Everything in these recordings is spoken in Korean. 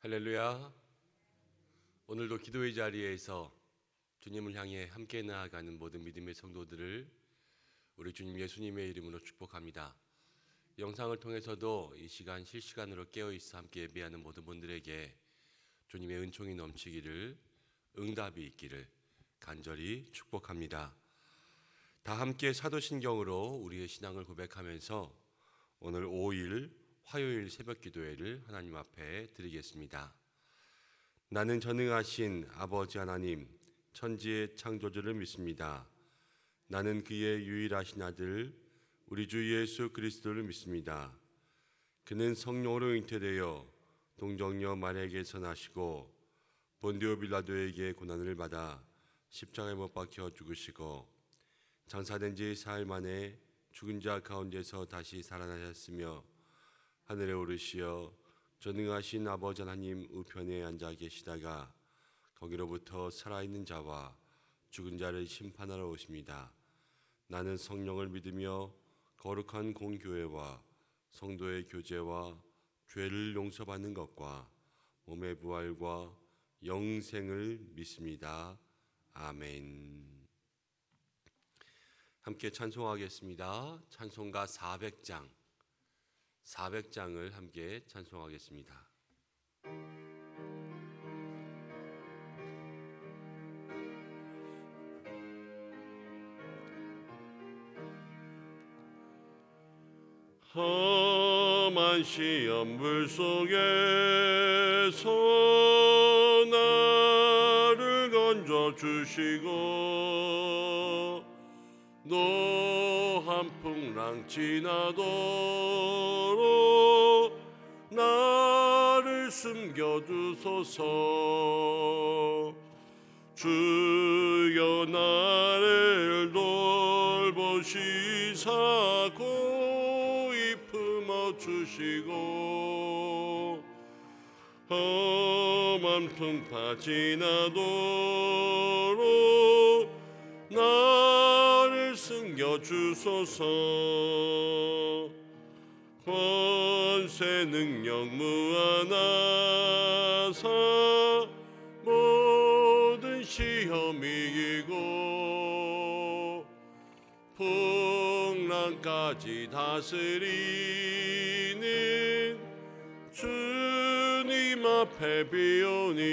할렐루야. 오늘도 기도의 자리에서 주님을 향해 함께 나아가는 모든 믿음의 성도들을 우리 주님 예수님의 이름으로 축복합니다. 영상을 통해서도 이 시간 실시간으로 깨어있어 함께 예배하는 모든 분들에게 주님의 은총이 넘치기를, 응답이 있기를 간절히 축복합니다. 다 함께 사도신경으로 우리의 신앙을 고백하면서 오늘 5일 화요일 새벽 기도회를 하나님 앞에 드리겠습니다. 나는 전능하신 아버지 하나님, 천지의 창조주를 믿습니다. 나는 그의 유일하신 아들 우리 주 예수 그리스도를 믿습니다. 그는 성령으로 잉태되어 동정녀 마리아에게서 나시고 본디오 빌라도에게 고난을 받아 십자가에 못 박혀 죽으시고 장사된 지 사흘 만에 죽은 자 가운데서 다시 살아나셨으며 하늘에 오르시어 전능하신 아버지 하나님 우편에 앉아 계시다가 거기로부터 살아있는 자와 죽은 자를 심판하러 오십니다. 나는 성령을 믿으며 거룩한 공교회와 성도의 교제와 죄를 용서받는 것과 몸의 부활과 영생을 믿습니다. 아멘. 함께 찬송하겠습니다. 찬송가 400장을 함께 찬송하겠습니다. 험한 시험불 속에서 나를 건져주시고 노한풍랑 지나도록 나를 숨겨두소서. 주여 나를 돌보시사 고이 품어주시고 험한 풍파 지나도록 나를 숨겨주소서. 권세 능력 무한하사 모든 시험 이기고 풍랑까지 다스리는 주님 앞에 비오니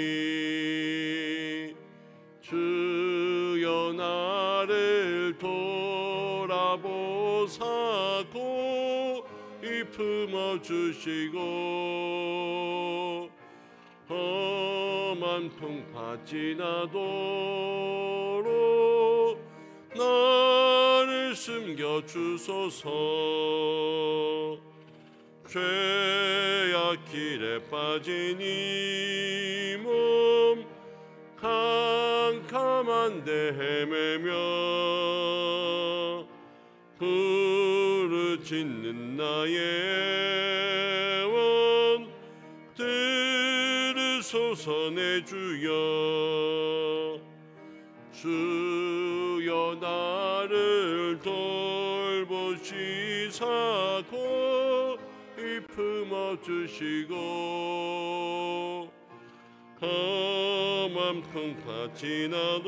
주여 나를 돌아보사 고이 품어주시고 험한 풍파 지나도록 나를 숨겨주소서. 죄악 길에 빠진 이 몸 캄캄한데 헤매며 부르짖는 나의 원 들으소서. 내 주여 주여 나를 돌보시사 고이 품어주시고 험한 풍파 지나도록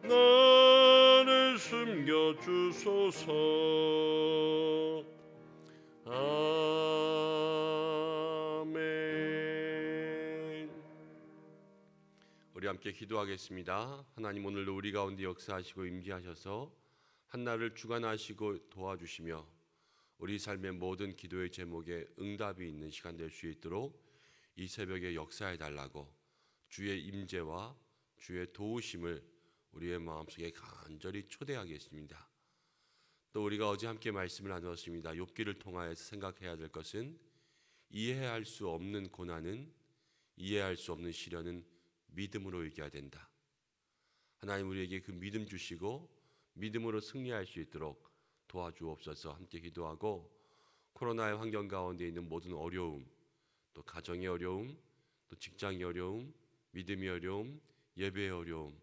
나를 숨겨주소서. 아멘. 우리 함께 기도하겠습니다. 하나님, 오늘도 우리 가운데 역사하시고 임재하셔서 한날을 주관하시고 도와주시며 우리 삶의 모든 기도의 제목에 응답이 있는 시간 될 수 있도록 이 새벽에 역사해 달라고 주의 임재와 주의 도우심을 우리의 마음속에 간절히 초대하겠습니다. 또 우리가 어제 함께 말씀을 나누었습니다. 욥기를 통하여서 생각해야 될 것은 이해할 수 없는 고난은, 이해할 수 없는 시련은 믿음으로 이겨야 된다. 하나님 우리에게 그 믿음 주시고 믿음으로 승리할 수 있도록 도와주옵소서. 함께 기도하고 코로나의 환경 가운데 있는 모든 어려움, 또 가정의 어려움, 또 직장의 어려움, 믿음의 어려움, 예배의 어려움,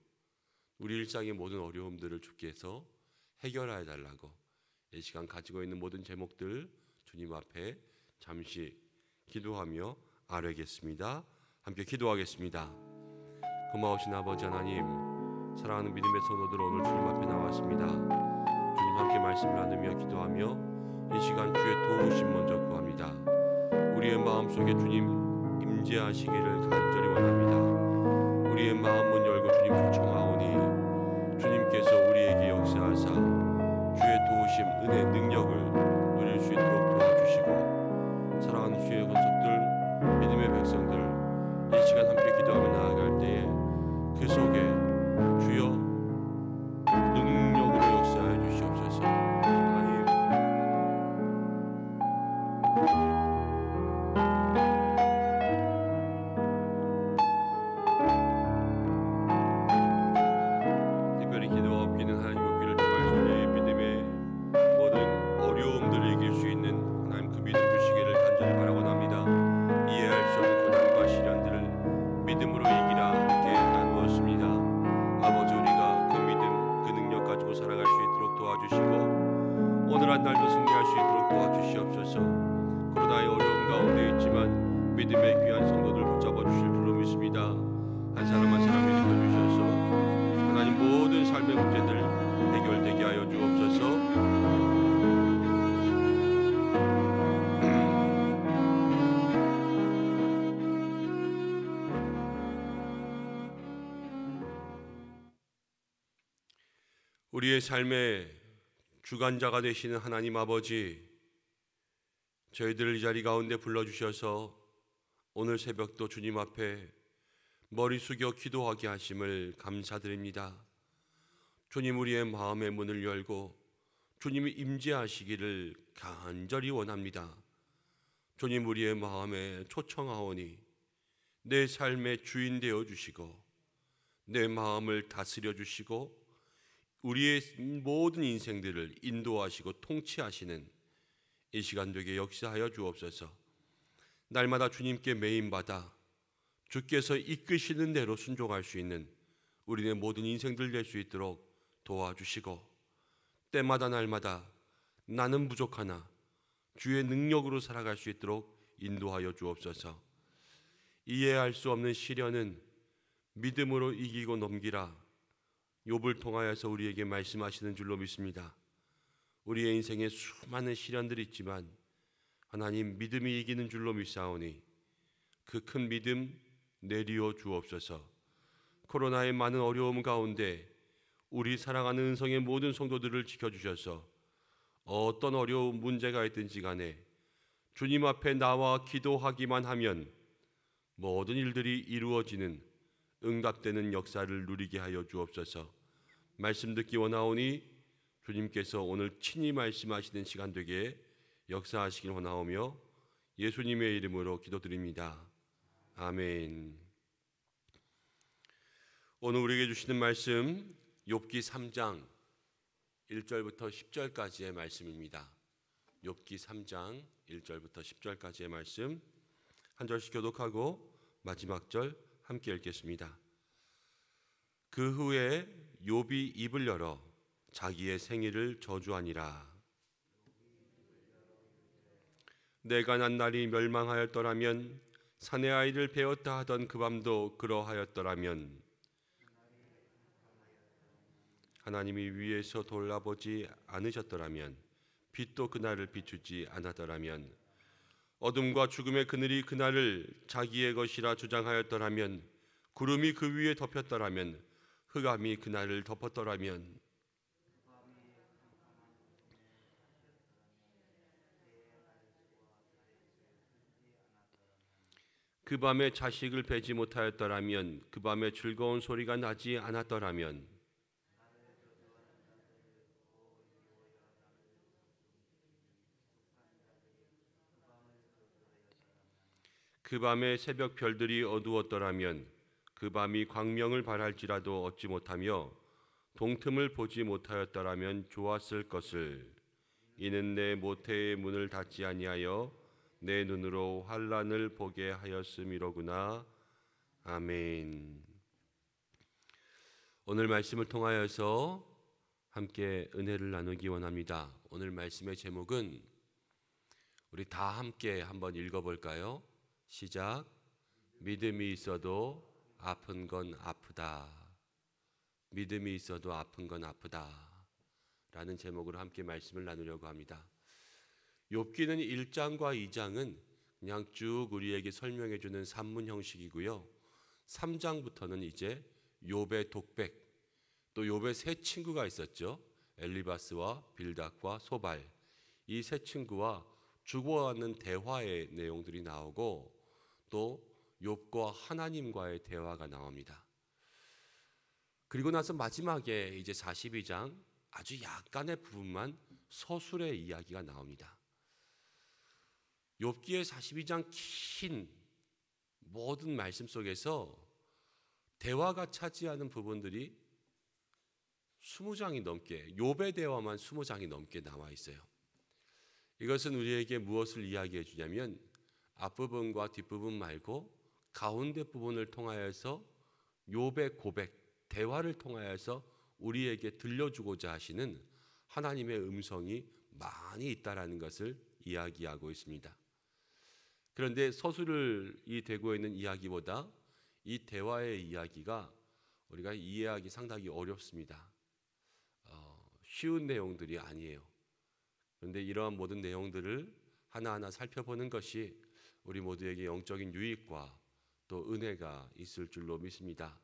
우리 일상의 모든 어려움들을 주께서 해결하여 달라고 이 시간 가지고 있는 모든 제목들 주님 앞에 잠시 기도하며 아뢰겠습니다. 함께 기도하겠습니다. 고마우신 아버지 하나님, 사랑하는 믿음의 성도들 오늘 주님 앞에 나왔습니다. 주님 함께 말씀을 나누며 기도하며 이 시간 주의 도우심 먼저 구합니다. 우리의 마음속에 주님 임재하시기를 간절히 원합니다. 우리의 마음문 열고 주님 초청하오니 주님께서 우리에게 역사하사 주의 도우심 은혜 능력을 누릴 수 있도록 도와주시고, 사랑하는 주의 권속들 믿음의 백성들 이 시간 함께 기도하며 나아갈 때에 그 속에 주여 능력으로 역사해 주시옵소서. 아멘. 특별히 기도가 없기는 하나님 없기를 정말 소리의 믿음의 모든 어려움들을 이길 수 있는 하나님 그 믿음 주시기를 간절히 바라원합니다. 이해할 수 없는 고난과 시련들을 믿음으로 이기라 함께 나누었습니다. 아버지, 우리가 그 믿음, 그 능력 가지고 살아갈 수 있도록 도와주시고 오늘 한 날도 승리할 수 있도록 도와주시옵소서. 코로나의 어려움 가운데 있지만 믿음의 귀한 성도들 붙잡아 주실 줄로 믿습니다. 한 사람 한 사람 일으켜 주셔서 하나님 모든 삶의 문제들 해결되게 하여 주옵소서. 우리의 삶의 주관자가 되시는 하나님 아버지, 저희들을 이 자리 가운데 불러주셔서 오늘 새벽도 주님 앞에 머리 숙여 기도하게 하심을 감사드립니다. 주님, 우리의 마음의 문을 열고 주님이 임재하시기를 간절히 원합니다. 주님, 우리의 마음에 초청하오니 내 삶의 주인 되어 주시고 내 마음을 다스려 주시고 우리의 모든 인생들을 인도하시고 통치하시는 이 시간 되게 역사하여 주옵소서. 날마다 주님께 매임받아 주께서 이끄시는 대로 순종할 수 있는 우리의 모든 인생들 될 수 있도록 도와주시고, 때마다 날마다 나는 부족하나 주의 능력으로 살아갈 수 있도록 인도하여 주옵소서. 이해할 수 없는 시련은 믿음으로 이기고 넘기라 욥을 통하여서 우리에게 말씀하시는 줄로 믿습니다. 우리의 인생에 수많은 시련들이 있지만 하나님 믿음이 이기는 줄로 믿사오니 그 큰 믿음 내리어 주옵소서. 코로나의 많은 어려움 가운데 우리 사랑하는 은성의 모든 성도들을 지켜주셔서 어떤 어려운 문제가 있든지 간에 주님 앞에 나와 기도하기만 하면 모든 일들이 이루어지는 응답되는 역사를 누리게 하여 주옵소서. 말씀 듣기 원하오니 주님께서 오늘 친히 말씀하시는 시간 되게 역사하시길 원하오며 예수님의 이름으로 기도드립니다. 아멘. 오늘 우리에게 주시는 말씀 욥기 3장 1절부터 10절까지의 말씀입니다. 욥기 3장 1절부터 10절까지의 말씀 한 절씩 교독하고 마지막 절 함께 읽겠습니다. 그 후에 욥이 입을 열어 자기의 생일을 저주하니라. 내가 난 날이 멸망하였더라면 사내 아이를 베었다 하던 그 밤도 그러하였더라면 하나님이 위에서 돌아보지 않으셨더라면 빛도 그날을 비추지 않았더라면 어둠과 죽음의 그늘이 그날을 자기의 것이라 주장하였더라면 구름이 그 위에 덮였더라면 흑암이 그날을 덮었더라면 그 밤에 자식을 베지 못하였더라면 그 밤에 즐거운 소리가 나지 않았더라면 그 밤에 새벽 별들이 어두웠더라면 그 밤이 광명을 발할지라도 얻지 못하며 동틈을 보지 못하였더라면 좋았을 것을. 이는 내 모태의 문을 닫지 아니하여 내 눈으로 환난을 보게 하였음이로구나. 아멘. 오늘 말씀을 통하여서 함께 은혜를 나누기 원합니다. 오늘 말씀의 제목은 우리 다 함께 한번 읽어볼까요? 시작. 믿음이 있어도 아픈 건 아프다. 믿음이 있어도 아픈 건 아프다. 라는 제목으로 함께 말씀을 나누려고 합니다. 욥기는 1장과 2장은 그냥 쭉 우리에게 설명해 주는 산문 형식이고요. 3장부터는 이제 욥의 독백, 또 욥의 세 친구가 있었죠. 엘리바스와 빌닷과 소발. 이 세 친구와 주고받는 대화의 내용들이 나오고 또 욥과 하나님과의 대화가 나옵니다. 그리고 나서 마지막에 이제 42장 아주 약간의 부분만 서술의 이야기가 나옵니다. 욥기의 42장 긴 모든 말씀 속에서 대화가 차지하는 부분들이 20장이 넘게, 욥의 대화만 20장이 넘게 나와 있어요. 이것은 우리에게 무엇을 이야기해 주냐면 앞부분과 뒷부분 말고 가운데 부분을 통하여서 욥의 고백, 대화를 통하여서 우리에게 들려주고자 하시는 하나님의 음성이 많이 있다라는 것을 이야기하고 있습니다. 그런데 서술이 되고 있는 이야기보다 이 대화의 이야기가 우리가 이해하기 상당히 어렵습니다. 쉬운 내용들이 아니에요. 그런데 이러한 모든 내용들을 하나하나 살펴보는 것이 우리 모두에게 영적인 유익과 또 은혜가 있을 줄로 믿습니다.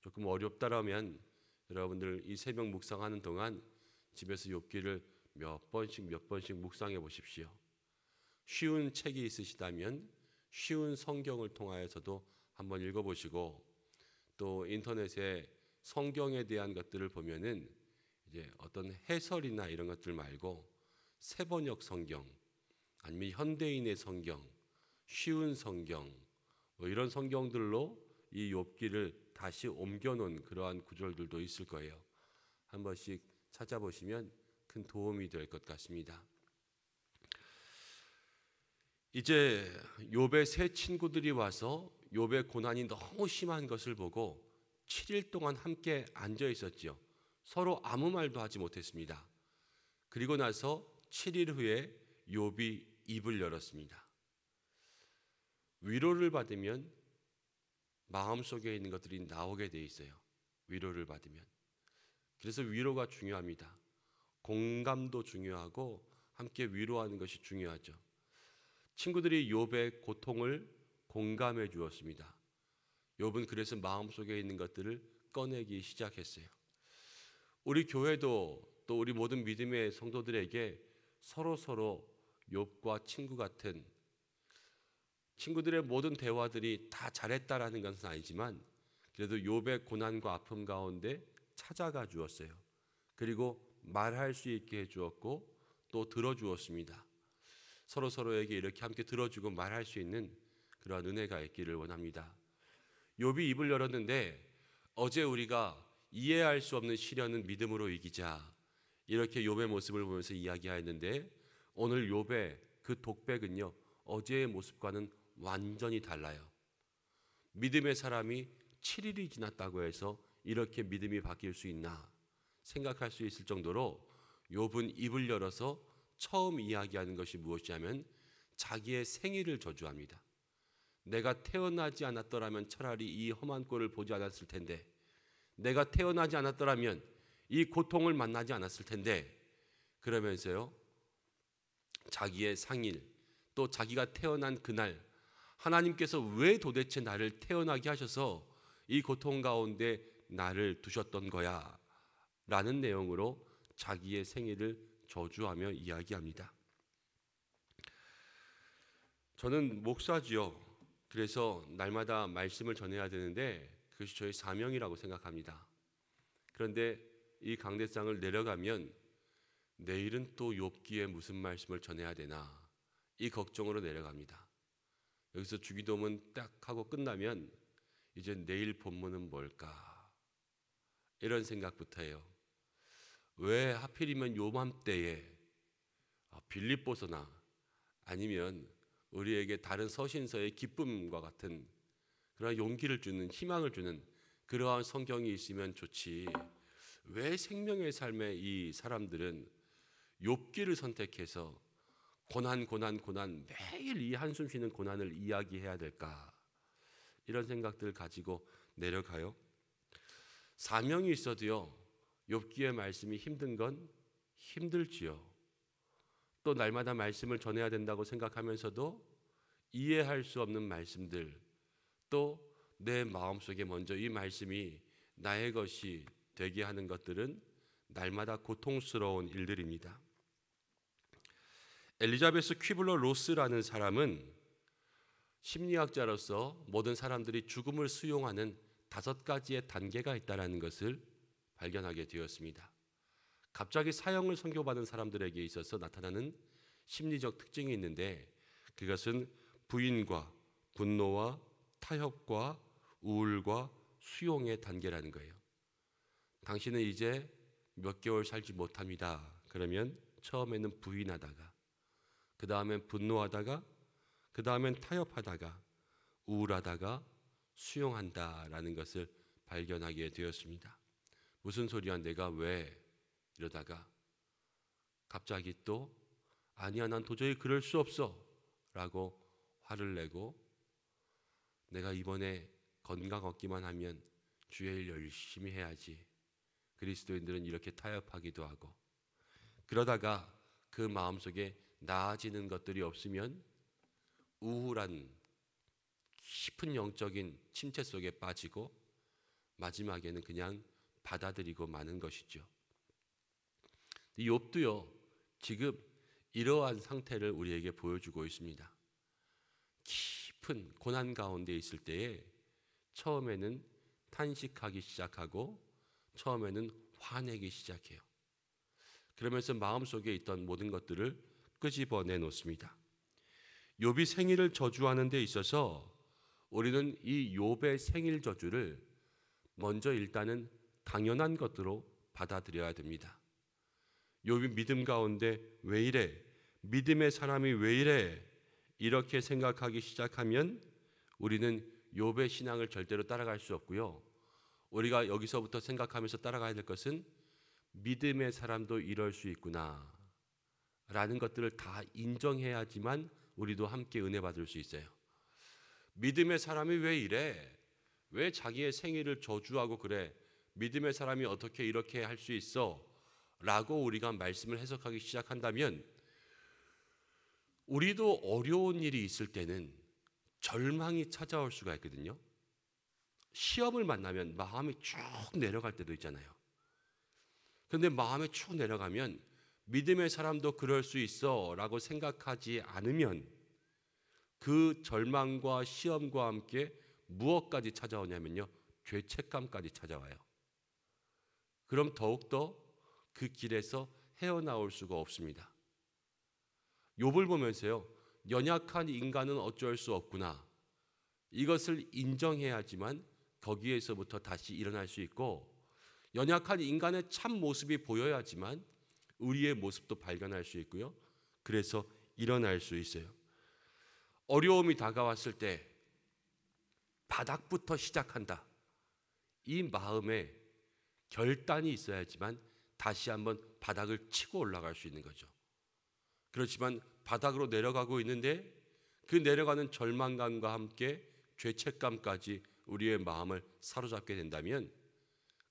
조금 어렵다라면 여러분들 이 새벽 묵상하는 동안 집에서 욥기를 몇 번씩 묵상해 보십시오. 쉬운 책이 있으시다면 쉬운 성경을 통하여서도 한번 읽어보시고 또 인터넷에 성경에 대한 것들을 보면은 이제 어떤 해설이나 이런 것들 말고 새번역 성경 아니면 현대인의 성경, 쉬운 성경 뭐 이런 성경들로 이 욥기를 다시 옮겨놓은 그러한 구절들도 있을 거예요. 한 번씩 찾아보시면 큰 도움이 될 것 같습니다. 이제 욥의 세 친구들이 와서 욥의 고난이 너무 심한 것을 보고 7일 동안 함께 앉아 있었죠. 서로 아무 말도 하지 못했습니다. 그리고 나서 7일 후에 욥이 입을 열었습니다. 위로를 받으면 마음속에 있는 것들이 나오게 돼 있어요. 위로를 받으면. 그래서 위로가 중요합니다. 공감도 중요하고 함께 위로하는 것이 중요하죠. 친구들이 욥의 고통을 공감해 주었습니다. 욥은 그래서 마음속에 있는 것들을 꺼내기 시작했어요. 우리 교회도 또 우리 모든 믿음의 성도들에게 서로 욥과 친구 같은 친구들의 모든 대화들이 다 잘했다라는 것은 아니지만 그래도 욥의 고난과 아픔 가운데 찾아가 주었어요. 그리고 말할 수 있게 해주었고 또 들어주었습니다. 서로에게 이렇게 함께 들어주고 말할 수 있는 그러한 은혜가 있기를 원합니다. 욥이 입을 열었는데 어제 우리가 이해할 수 없는 시련은 믿음으로 이기자 이렇게 욥의 모습을 보면서 이야기하였는데 오늘 욥의 그 독백은요 어제의 모습과는 완전히 달라요. 믿음의 사람이 7일이 지났다고 해서 이렇게 믿음이 바뀔 수 있나 생각할 수 있을 정도로 욥은 입을 열어서 처음 이야기하는 것이 무엇이냐면 자기의 생일을 저주합니다. 내가 태어나지 않았더라면 차라리 이 험한 꼴을 보지 않았을 텐데 내가 태어나지 않았더라면 이 고통을 만나지 않았을 텐데 그러면서요 자기의 상일 또 자기가 태어난 그날 하나님께서 왜 도대체 나를 태어나게 하셔서 이 고통 가운데 나를 두셨던 거야 라는 내용으로 자기의 생일을 저주하며 이야기합니다. 저는 목사지요. 그래서 날마다 말씀을 전해야 되는데 그것이 저의 사명이라고 생각합니다. 그런데 이 강대상을 내려가면 내일은 또 욥기에 무슨 말씀을 전해야 되나 이 걱정으로 내려갑니다. 여기서 주기도문 딱 하고 끝나면 이제 내일 본문은 뭘까 이런 생각부터 해요. 왜 하필이면 요맘때에 빌립보서나 아니면 우리에게 다른 서신서의 기쁨과 같은 그런 용기를 주는 희망을 주는 그러한 성경이 있으면 좋지 왜 생명의 삶의 이 사람들은 욥기를 선택해서 고난, 매일 이 한숨 쉬는 고난을 이야기해야 될까? 이런 생각들을 가지고 내려가요. 사명이 있어도요, 욥기의 말씀이 힘든 건 힘들지요. 또 날마다 말씀을 전해야 된다고 생각하면서도 이해할 수 없는 말씀들, 또 내 마음속에 먼저 이 말씀이 나의 것이 되게 하는 것들은 날마다 고통스러운 일들입니다. 엘리자베스 퀴블러 로스라는 사람은 심리학자로서 모든 사람들이 죽음을 수용하는 5가지의 단계가 있다는 것을 발견하게 되었습니다. 갑자기 사형을 선고받은 사람들에게 있어서 나타나는 심리적 특징이 있는데, 그것은 부인과 분노와 타협과 우울과 수용의 단계라는 거예요. 당신은 이제 몇 개월 살지 못합니다. 그러면 처음에는 부인하다가, 그 다음엔 분노하다가, 그 다음엔 타협하다가, 우울하다가 수용한다라는 것을 발견하게 되었습니다. 무슨 소리야, 내가 왜 이러다가 갑자기 또 아니야, 난 도저히 그럴 수 없어 라고 화를 내고, 내가 이번에 건강 얻기만 하면 주의 일 열심히 해야지. 그리스도인들은 이렇게 타협하기도 하고, 그러다가 그 마음속에 나아지는 것들이 없으면 우울한 깊은 영적인 침체 속에 빠지고 마지막에는 그냥 받아들이고 마는 것이죠. 욥도요, 지금 이러한 상태를 우리에게 보여주고 있습니다. 깊은 고난 가운데 있을 때에 처음에는 탄식하기 시작하고 처음에는 화내기 시작해요. 그러면서 마음속에 있던 모든 것들을 끄집어내 놓습니다. 욥이 생일을 저주하는 데 있어서 우리는 이 욥의 생일 저주를 먼저 일단은 당연한 것으로 받아들여야 됩니다. 욥이 믿음 가운데 왜 이래? 믿음의 사람이 왜 이래? 이렇게 생각하기 시작하면 우리는 욥의 신앙을 절대로 따라갈 수 없고요. 우리가 여기서부터 생각하면서 따라가야 될 것은 믿음의 사람도 이럴 수 있구나 라는 것들을 다 인정해야지만 우리도 함께 은혜 받을 수 있어요. 믿음의 사람이 왜 이래? 왜 자기의 생일을 저주하고 그래? 믿음의 사람이 어떻게 이렇게 할 수 있어? 라고 우리가 말씀을 해석하기 시작한다면, 우리도 어려운 일이 있을 때는 절망이 찾아올 수가 있거든요. 시험을 만나면 마음이 쭉 내려갈 때도 있잖아요. 그런데 마음이 쭉 내려가면 믿음의 사람도 그럴 수 있어 라고 생각하지 않으면 그 절망과 시험과 함께 무엇까지 찾아오냐면요, 죄책감까지 찾아와요. 그럼 더욱더 그 길에서 헤어나올 수가 없습니다. 욥을 보면서요, 연약한 인간은 어쩔 수 없구나, 이것을 인정해야지만 거기에서부터 다시 일어날 수 있고, 연약한 인간의 참 모습이 보여야지만 우리의 모습도 발견할 수 있고요, 그래서 일어날 수 있어요. 어려움이 다가왔을 때 바닥부터 시작한다, 이 마음에 결단이 있어야지만 다시 한번 바닥을 치고 올라갈 수 있는 거죠. 그렇지만 바닥으로 내려가고 있는데 그 내려가는 절망감과 함께 죄책감까지 우리의 마음을 사로잡게 된다면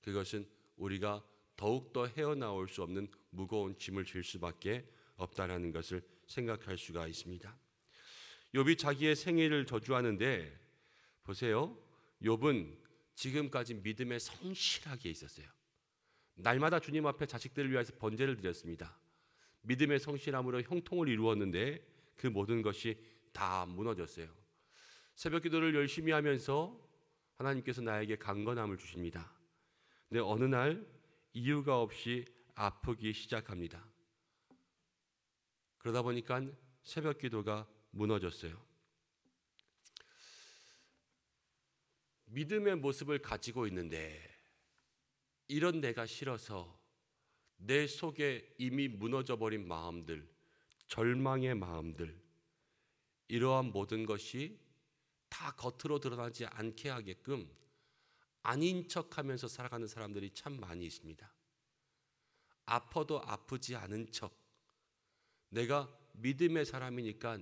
그것은 우리가 더욱더 헤어나올 수 없는 무거운 짐을 질 수밖에 없다라는 것을 생각할 수가 있습니다. 욥이 자기의 생일을 저주하는데 보세요, 욥은 지금까지 믿음에 성실하게 있었어요. 날마다 주님 앞에 자식들을 위해서 번제를 드렸습니다. 믿음의 성실함으로 형통을 이루었는데 그 모든 것이 다 무너졌어요. 새벽 기도를 열심히 하면서 하나님께서 나에게 강건함을 주십니다. 근데 어느 날 이유가 없이 아프기 시작합니다. 그러다 보니까 새벽 기도가 무너졌어요. 믿음의 모습을 가지고 있는데 이런 내가 싫어서 내 속에 이미 무너져버린 마음들, 절망의 마음들, 이러한 모든 것이 다 겉으로 드러나지 않게 하게끔 아닌 척하면서 살아가는 사람들이 참 많이 있습니다. 아파도 아프지 않은 척, 내가 믿음의 사람이니까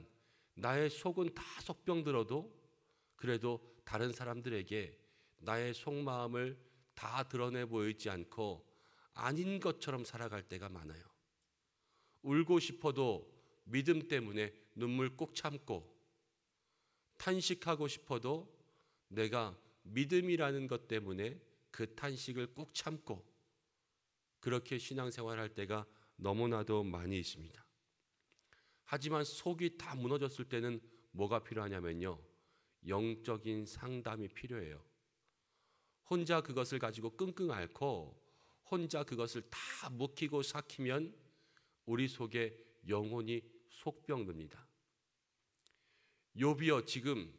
나의 속은 다 속병 들어도 그래도 다른 사람들에게 나의 속마음을 다 드러내 보이지 않고 아닌 것처럼 살아갈 때가 많아요. 울고 싶어도 믿음 때문에 눈물 꼭 참고, 탄식하고 싶어도 내가 믿음이라는 것 때문에 그 탄식을 꼭 참고, 그렇게 신앙생활할 때가 너무나도 많이 있습니다. 하지만 속이 다 무너졌을 때는 뭐가 필요하냐면요, 영적인 상담이 필요해요. 혼자 그것을 가지고 끙끙 앓고 혼자 그것을 다 묵히고 삭히면 우리 속에 영혼이 속병듭니다. 욥이요, 지금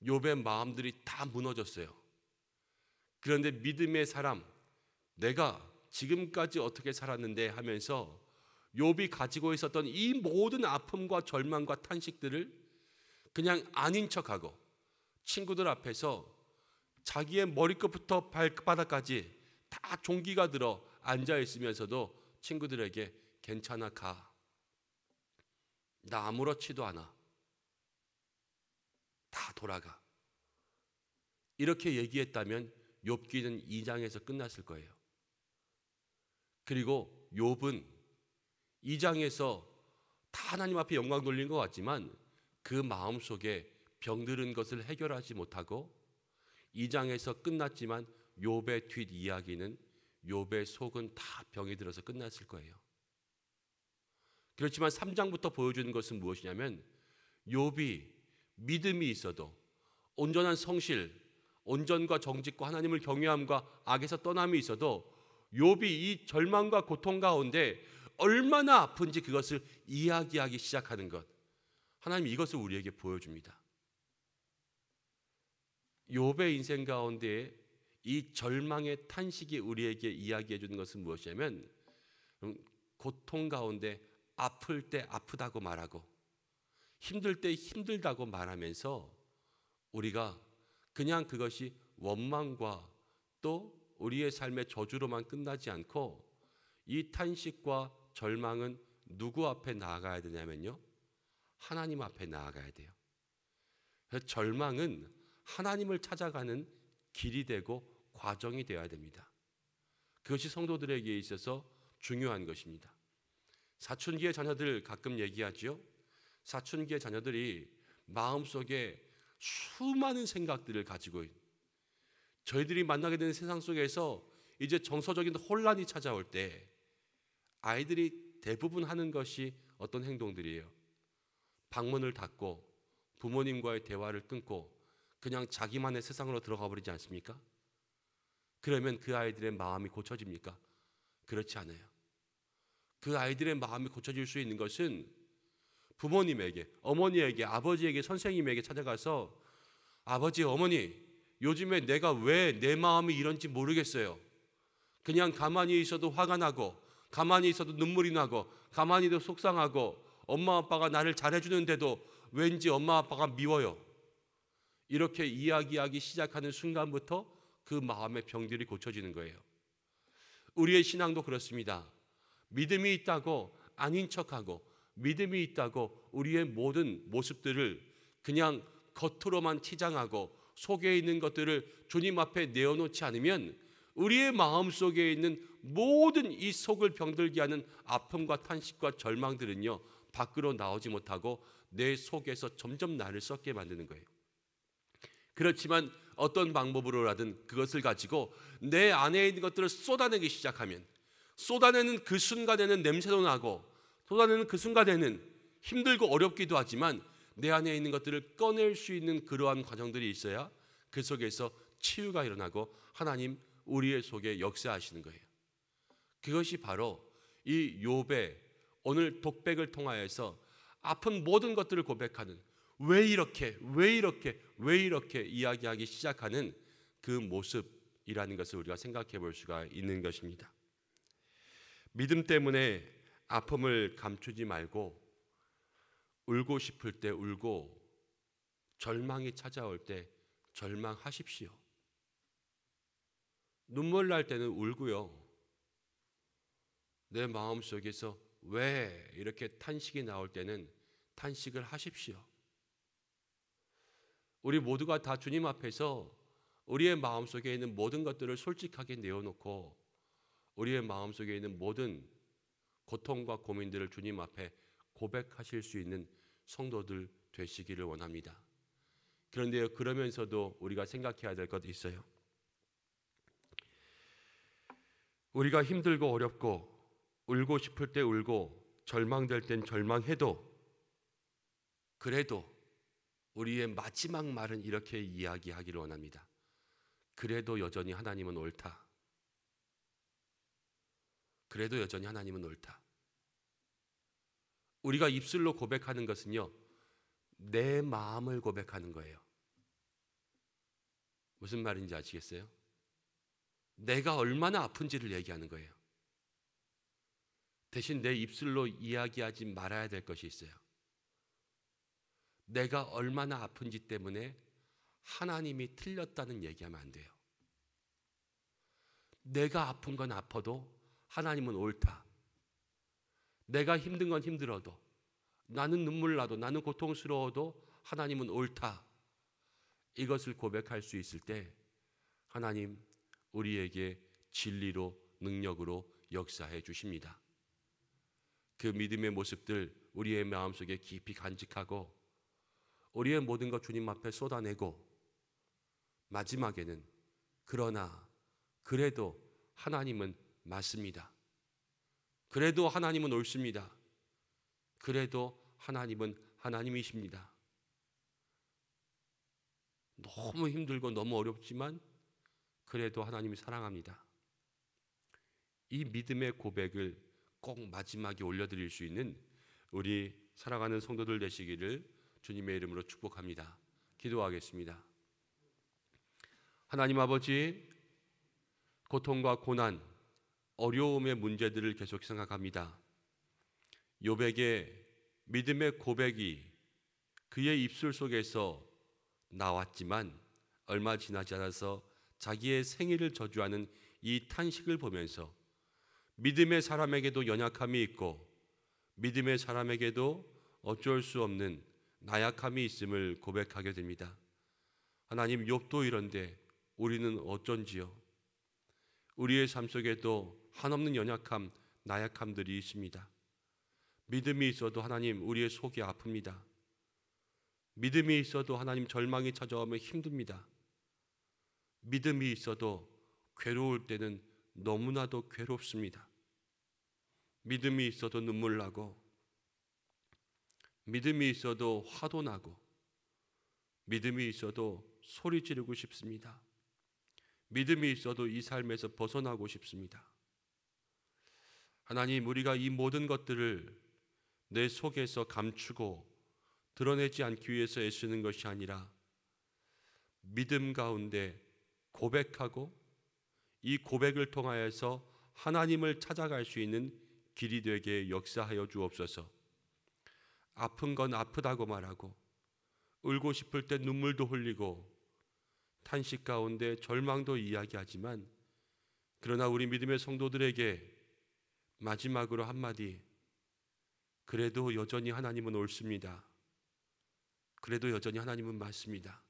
욥의 마음들이 다 무너졌어요. 그런데 믿음의 사람, 내가 지금까지 어떻게 살았는데 하면서 욥이 가지고 있었던 이 모든 아픔과 절망과 탄식들을 그냥 아닌 척하고 친구들 앞에서 자기의 머리끝부터 발바닥까지 다 종기가 들어 앉아 있으면서도 친구들에게 괜찮아, 가. 나 아무렇지도 않아. 다 돌아가. 이렇게 얘기했다면 욥기는 2장에서 끝났을 거예요. 그리고 욥은 2장에서 다 하나님 앞에 영광 돌린 것 같지만 그 마음속에 병들은 것을 해결하지 못하고 2장에서 끝났지만 욥의 뒷이야기는 욥의 속은 다 병이 들어서 끝났을 거예요. 그렇지만 3장부터 보여주는 것은 무엇이냐면 욥이 믿음이 있어도 온전한 성실, 온전과 정직과 하나님을 경외함과 악에서 떠남이 있어도 욥이 이 절망과 고통 가운데 얼마나 아픈지 그것을 이야기하기 시작하는 것, 하나님 이것을 우리에게 보여줍니다. 욥의 인생 가운데 이 절망의 탄식이 우리에게 이야기해 주는 것은 무엇이냐면 고통 가운데 아플 때 아프다고 말하고 힘들 때 힘들다고 말하면서 우리가 그냥 그것이 원망과 또 우리의 삶의 저주로만 끝나지 않고 이 탄식과 절망은 누구 앞에 나아가야 되냐면요, 하나님 앞에 나아가야 돼요. 그래서 절망은 하나님을 찾아가는 길이 되고 과정이 되어야 됩니다. 그것이 성도들에게 있어서 중요한 것입니다. 사춘기의 자녀들 가끔 얘기하죠. 사춘기의 자녀들이 마음속에 수많은 생각들을 가지고 저희들이 만나게 되는 세상 속에서 이제 정서적인 혼란이 찾아올 때 아이들이 대부분 하는 것이 어떤 행동들이에요? 방문을 닫고 부모님과의 대화를 끊고 그냥 자기만의 세상으로 들어가 버리지 않습니까? 그러면 그 아이들의 마음이 고쳐집니까? 그렇지 않아요. 그 아이들의 마음이 고쳐질 수 있는 것은 부모님에게, 어머니에게, 아버지에게, 선생님에게 찾아가서 아버지, 어머니, 요즘에 내가 왜 내 마음이 이런지 모르겠어요. 그냥 가만히 있어도 화가 나고 가만히 있어도 눈물이 나고 가만히 있어도 속상하고 엄마 아빠가 나를 잘해주는데도 왠지 엄마 아빠가 미워요. 이렇게 이야기하기 시작하는 순간부터 그 마음의 병들이 고쳐지는 거예요. 우리의 신앙도 그렇습니다. 믿음이 있다고 아닌 척하고 믿음이 있다고 우리의 모든 모습들을 그냥 겉으로만 치장하고 속에 있는 것들을 주님 앞에 내어놓지 않으면 우리의 마음속에 있는 모든 이 속을 병들게 하는 아픔과 탄식과 절망들은요, 밖으로 나오지 못하고 내 속에서 점점 나를 썩게 만드는 거예요. 그렇지만 어떤 방법으로라든 그것을 가지고 내 안에 있는 것들을 쏟아내기 시작하면 쏟아내는 그 순간에는 냄새도 나고 쏟아내는 그 순간에는 힘들고 어렵기도 하지만 내 안에 있는 것들을 꺼낼 수 있는 그러한 과정들이 있어야 그 속에서 치유가 일어나고 하나님 우리의 속에 역사하시는 거예요. 그것이 바로 이 욥의 오늘 독백을 통하여서 아픈 모든 것들을 고백하는, 왜 이렇게 이야기하기 시작하는 그 모습이라는 것을 우리가 생각해 볼 수가 있는 것입니다. 믿음 때문에 아픔을 감추지 말고 울고 싶을 때 울고 절망이 찾아올 때 절망하십시오. 눈물 날 때는 울고요. 내 마음속에서 왜 이렇게 탄식이 나올 때는 탄식을 하십시오. 우리 모두가 다 주님 앞에서 우리의 마음속에 있는 모든 것들을 솔직하게 내어놓고 우리의 마음속에 있는 모든 고통과 고민들을 주님 앞에 고백하실 수 있는 성도들 되시기를 원합니다. 그런데 그러면서도 우리가 생각해야 될 것이 있어요. 우리가 힘들고 어렵고 울고 싶을 때 울고 절망될 땐 절망해도 그래도 우리의 마지막 말은 이렇게 이야기하기를 원합니다. 그래도 여전히 하나님은 옳다. 그래도 여전히 하나님은 옳다. 우리가 입술로 고백하는 것은요, 내 마음을 고백하는 거예요. 무슨 말인지 아시겠어요? 내가 얼마나 아픈지를 얘기하는 거예요. 대신 내 입술로 이야기하지 말아야 될 것이 있어요. 내가 얼마나 아픈지 때문에 하나님이 틀렸다는 얘기하면 안 돼요. 내가 아픈 건 아파도 하나님은 옳다. 내가 힘든 건 힘들어도, 나는 눈물 나도, 나는 고통스러워도 하나님은 옳다. 이것을 고백할 수 있을 때 하나님 우리에게 진리로 능력으로 역사해 주십니다. 그 믿음의 모습들 우리의 마음속에 깊이 간직하고 우리의 모든 것 주님 앞에 쏟아내고 마지막에는 그러나 그래도 하나님은 맞습니다. 그래도 하나님은 옳습니다. 그래도 하나님은 하나님이십니다. 너무 힘들고 너무 어렵지만 그래도 하나님이 사랑합니다. 이 믿음의 고백을 꼭 마지막에 올려드릴 수 있는 우리 살아가는 성도들 되시기를 주님의 이름으로 축복합니다. 기도하겠습니다. 하나님 아버지, 고통과 고난, 어려움의 문제들을 계속 생각합니다. 욥에게 믿음의 고백이 그의 입술 속에서 나왔지만 얼마 지나지 않아서 자기의 생일을 저주하는 이 탄식을 보면서 믿음의 사람에게도 연약함이 있고 믿음의 사람에게도 어쩔 수 없는 나약함이 있음을 고백하게 됩니다. 하나님, 욥도 이런데 우리는 어쩐지요? 우리의 삶 속에도 한없는 연약함, 나약함들이 있습니다. 믿음이 있어도 하나님 우리의 속이 아픕니다. 믿음이 있어도 하나님 절망이 찾아오면 힘듭니다. 믿음이 있어도 괴로울 때는 너무나도 괴롭습니다. 믿음이 있어도 눈물 나고 믿음이 있어도 화도 나고 믿음이 있어도 소리 지르고 싶습니다. 믿음이 있어도 이 삶에서 벗어나고 싶습니다. 하나님, 우리가 이 모든 것들을 내 속에서 감추고 드러내지 않기 위해서 애쓰는 것이 아니라 믿음 가운데 고백하고 이 고백을 통하여서 하나님을 찾아갈 수 있는 길이 되게 역사하여 주옵소서. 아픈 건 아프다고 말하고 울고 싶을 때 눈물도 흘리고 탄식 가운데 절망도 이야기하지만 그러나 우리 믿음의 성도들에게 마지막으로 한마디, 그래도 여전히 하나님은 옳습니다. 그래도 여전히 하나님은 맞습니다.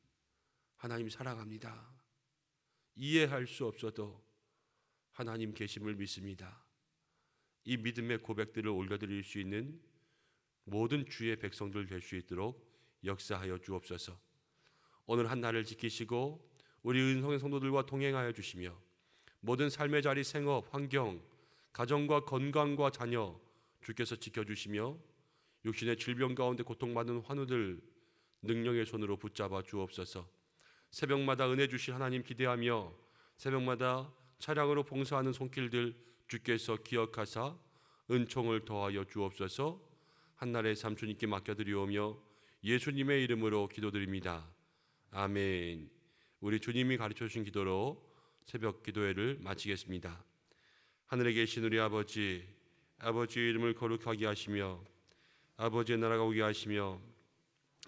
하나님 사랑합니다. 이해할 수 없어도 하나님 계심을 믿습니다. 이 믿음의 고백들을 올려드릴 수 있는 모든 주의 백성들 될 수 있도록 역사하여 주옵소서. 오늘 한 날을 지키시고 우리 은성의 성도들과 동행하여 주시며 모든 삶의 자리, 생업, 환경, 가정과 건강과 자녀 주께서 지켜주시며 육신의 질병 가운데 고통받는 환우들 능력의 손으로 붙잡아 주옵소서. 새벽마다 은혜 주실 하나님 기대하며 새벽마다 차량으로 봉사하는 손길들 주께서 기억하사 은총을 더하여 주옵소서. 한날의 삶 주님께 맡겨드리오며 예수님의 이름으로 기도드립니다. 아멘. 우리 주님이 가르쳐 주신 기도로 새벽 기도회를 마치겠습니다. 하늘에 계신 우리 아버지, 아버지의 이름을 거룩하게 하시며 아버지의 나라가 오게 하시며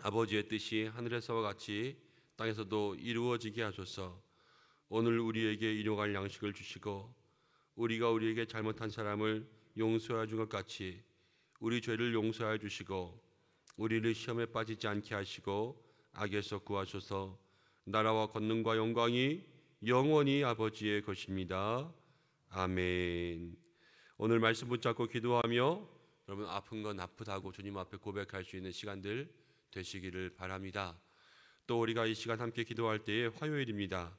아버지의 뜻이 하늘에서와 같이 땅에서도 이루어지게 하소서. 오늘 우리에게 일용할 양식을 주시고 우리가 우리에게 잘못한 사람을 용서해 준 것 같이 우리 죄를 용서하여 주시고 우리를 시험에 빠지지 않게 하시고 악에서 구하셔서 나라와 권능과 영광이 영원히 아버지의 것입니다. 아멘. 오늘 말씀 붙잡고 기도하며 여러분 아픈 건 아프다고 주님 앞에 고백할 수 있는 시간들 되시기를 바랍니다. 또 우리가 이 시간 함께 기도할 때에 화요일입니다.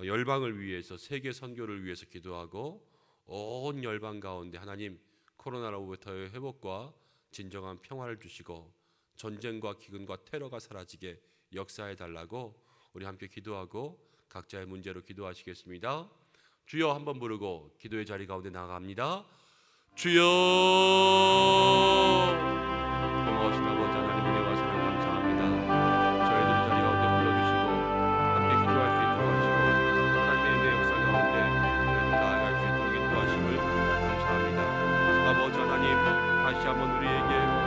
열방을 위해서 세계 선교를 위해서 기도하고 온 열방 가운데 하나님 코로나로부터의 회복과 진정한 평화를 주시고 전쟁과 기근과 테러가 사라지게 역사해 달라고 우리 함께 기도하고 각자의 문제로 기도하시겠습니다. 주여 한번 부르고 기도의 자리 가운데 나아갑니다. 주여. 고마우신 아버지 하나님 은혜와 사랑 감사합니다. 저희들의 자리 가운데 불러주시고 함께 기도할 수 있도록 하시고 하나님의 은혜 역사 가운데 저희들 나아갈 수 있도록 인도하심을 감사합니다. 아버지 하나님 다시 한번 우리에게